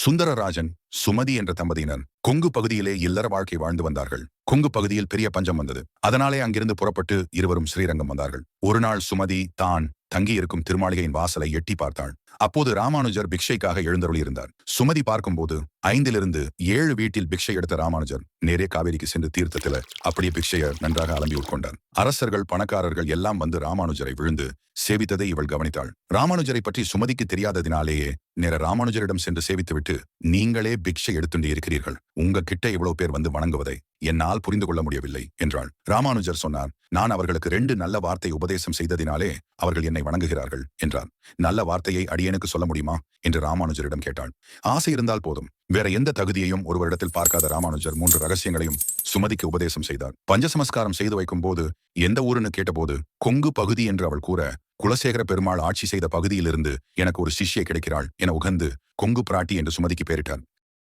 சுந்தரராஜன், சுமதி என்ற தம்பதியினர் கொங்கு பகுதியிலே இல்லற வாழ்க்கை வாழ்ந்து வந்தார்கள். கொங்கு பகுதியில் பெரிய பஞ்சம் வந்தது. அதனாலே அங்கிருந்து புறப்பட்டு இருவரும் ஸ்ரீரங்கம் வந்தார்கள். ஒரு நாள் சுமதி தான் தங்கியிருக்கும் திருமாளிகையின் வாசலை எட்டி பார்த்தாள். அப்போது ராமானுஜர் பிக்ஷைக்காக எழுந்தருளி இருந்தார். சுமதி பார்க்கும்போது 5லிருந்து 7 வீட்டில் பிக்ஷை எடுத்த ராமானுஜர் நேரே காவேரிக்கு சென்று தீர்த்தத்துல அப்படியே பிக்ஷையை நன்றாக அலம்பி உட்கொண்டார். அரசர்கள், பணக்காரர்கள் எல்லாம் வந்து ராமானுஜரை விழுந்து சேவித்ததை இவள் கவனித்தாள். ராமானுஜரை பற்றி சுமதிக்கு தெரியாததினாலேயே நேர ராமானுஜரிடம் சென்று சேவித்துவிட்டு, நீங்களே பிக்ஷை எடுத்துட்டு இருக்கிறீர்கள், உங்க கிட்ட இவ்வளவு பேர் வந்து வணங்குவதை என்னால் புரிந்து கொள்ள முடியவில்லை என்றாள். ராமானுஜர் சொன்னார், நான் அவர்களுக்கு 2 நல்ல வார்த்தை உபதேசம் செய்ததினாலே அவர்கள் என்னை வணங்குகிறார்கள் என்றார். நல்ல வார்த்தையை அடியேனுக்கு சொல்ல முடியுமா என்று ராமானுஜரிடம் கேட்டாள். ஆசை இருந்தால் போதும். வேற எந்த தகுதியையும் ஒருவரிடத்தில் பார்க்காத ராமானுஜர் 3 ரகசியங்களையும் சுமதிக்கு உபதேசம் செய்தார். பஞ்சசமஸ்காரம் செய்து வைக்கும் போது எந்த ஊருன்னு கேட்டபோது கொங்கு பகுதி என்று அவள் கூற, குலசேகர பெருமாள் ஆட்சி செய்த பகுதியிலிருந்து எனக்கு ஒரு சிஷ்யை கிடைக்கிறாள் என உகந்து கொங்கு பிராட்டி என்று சுமதிக்கு பெயரிட்டார்.